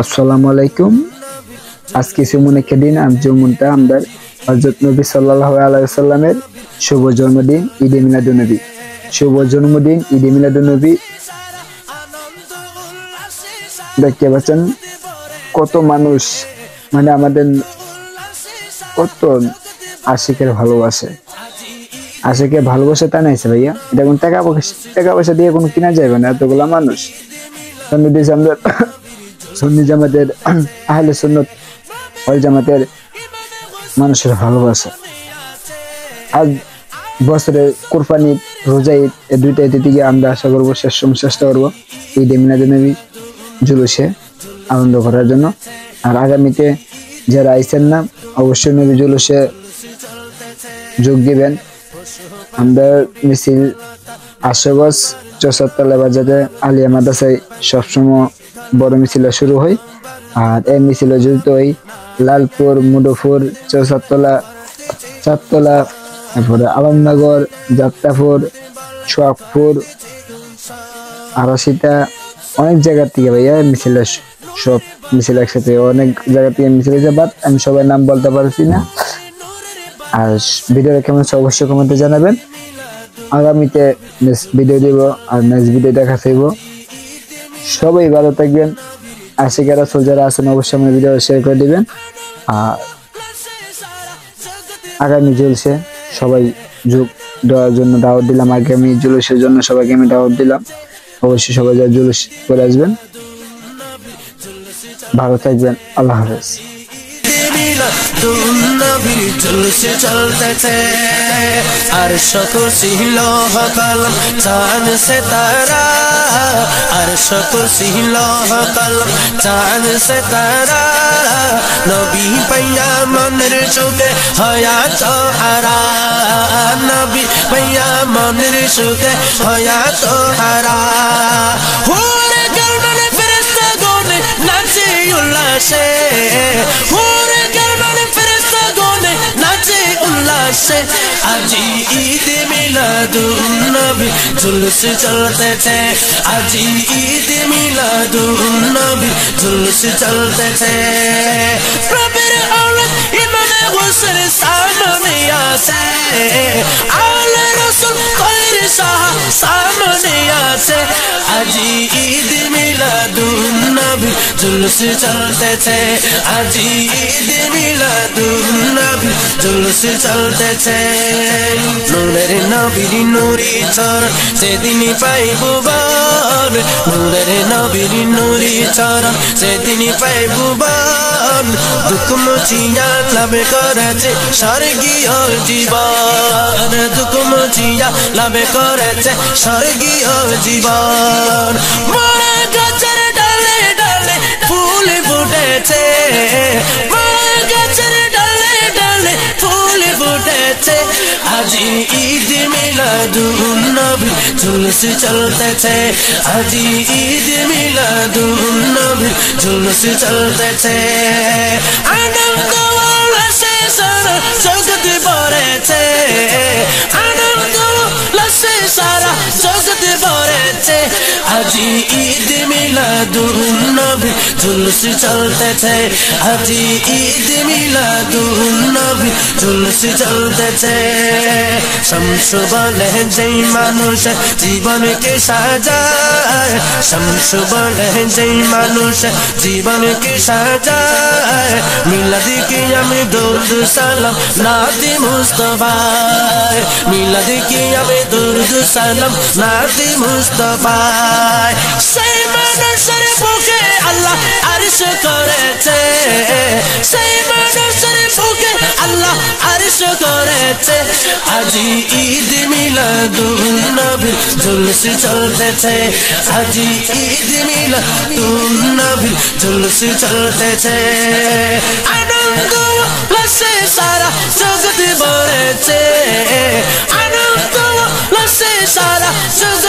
আসসালামু আলাইকুম। আজকে সুমনের দিন আজ যেমনটা আমাদের হযরত নবী সাল্লাল্লাহু আলাইহি ওয়াসাল্লামের শুভ জন্মদিন ঈদে মিলাদুন্নবী। শুভ জন্মদিন ঈদে মিলাদুন্নবী। দেখতে পাচ্ছেন কত মানুষ, মানে আমাদের কত আশিকের ভালোবাসে, আশিকের ভালোবাসা তা নাইছে ভাইয়া, এটা কোন টাকা পয়সা দিয়ে কোনো কিনা যাবে না। এতগুলা মানুষ সুন্নি জামাতের আহলে সুন্নাত ওয়াল জামাতের মানুষের ভালোবাসা। আজ বছরে কুরবানি, রোজা ঈদ, এই দুইটা ঈদের দিকে আমরা আশা করবো চেষ্টা করবো ঈদে মিলাদুন্নবী জুলুসে আনন্দ করার জন্য। আর আগামীতে যারা আইছেন না অবশ্যই নবী জুলুসে যোগ দিবেন। আমরা মিছিল আশুগঞ্জ চৌসাতলা বাজারে আলিয়া মাদ্রাসায় সবসময় বড় মিছিল শুরু হয়। আর এই মিছিলে যুক্ত হই লালপুর, মুডুপুর, চৌসাতলা, চাঁদতলা, তারপরে আলমনগর, যাত্রাপুর, সোহাগপুর, আরাসিতা, অনেক জায়গা থেকে ভাইয়া মিছিল, সব মিছিল একসাথে অনেক জায়গা থেকে মিছিল হয়েছে, বাট আমি সবাই নাম বলতে পারছি না। আর ভিডিওটা কেমন অবশ্যই কমেন্টে জানাবেন। আগামীতে নেক্সট ভিডিও দিব আর নেক্সট ভিডিও দেখা চাইব। সবাই ভালো থাকবেন। আশিকেরা যারা আছেন অবশ্যই আমার ভিডিও শেয়ার করে দিবেন। আর আগামী জুলুসে সবাই যোগ দেওয়ার জন্য দাওয়াত দিলাম। আগামী জুলুসের জন্য সবাইকে আমি দাওয়াত দিলাম। অবশ্যই সবাই যা জুলুস করে আসবেন। ভালো থাকবেন। আল্লাহ হাফেজ। জুলুসে চলতেছে আরশ কুরসি লৌহ কলম চাঁদ সিতারা, আরশ কুরসি লৌহ কলম চাঁদ সিতারা, নবী পাইয়া মনের সুখে হায়াত হারা, নবী পাইয়া মনের সুখে হায়াত হারা। হুরে গলবানে ফেরেশতা গনে নাচে উল্লাসে, হুরে গলবানে ফেরেশতা গনে নাচে উল্লাসে। আজি ঈদ মিলাদুন্নবী জুলুস চলতেছে, আজি ঈদ মিলাদুন্নবী জুলুস চলতেছে। প্রভুর আওলাদ ইমামে হোসেন সামনে আছে, আলে রাসূল খৈর শাহ সামনে আছে। আজি ঈদ মিলাদুন্নবী জুলুস চলতেছে, আজি ঈদ মিলাদুন্নবী জুলুস চলতেছে। নূরের নবীর নূরি চরণ সেদিন পাইব বর, নূরের নবীর নূরি চরণ সেদিন পাইব বর। দুঃখ মুছিয়া লাভ করেছে স্বর্গীয় জীবন, দুঃখ মুছিয়া লাভ করেছে স্বর্গীয় জীবন। মরা গাছের ডালে ডালে ফুল ফুটেছে, মরা গাছের ডালে ডালে ফুল ফুটেছে। আজি ঈদ মিলাদুন্নবী জুলুস চলতেছে, আজি ঈদ মিলাদুন্নবী জুলুস চলতেছে। আনন্দ উল্লাসে সারা জগৎ ভরেছে, আনন্দ উল্লাসে সারা জগৎ ভরেছে। আজি ঈদ মিলাদুন্নবী জুলুস চলতেছে, আজি ঈদ মিলাদুন্নবী জুলুস চলতেছে। শামস বলে যেই মানুষ জীবনকে সাজায়, শামস বলে যেই মানুষ জীবনকে সাজায়। মিলাদকে আমি দরুদ সালাম নাতি মুস্তাফায়, মিলাদকে আমি দরুদ সালাম নাতি মুস্তাফায়। সেই মানুষের বুকে আল্লাহ আরশ করেছে, সেই মানুষের বুকে আল্লাহ আরশ করেছে। আজি ঈদ মিলাদুন্নবী জুলুস চলতেছে, আজি ঈদ মিলাদুন্নবী জুলুস চলতেছে। আনন্দ উল্লাসে সারা জগৎ ভরেছে, আনন্দ উল্লাসে সারা জগৎ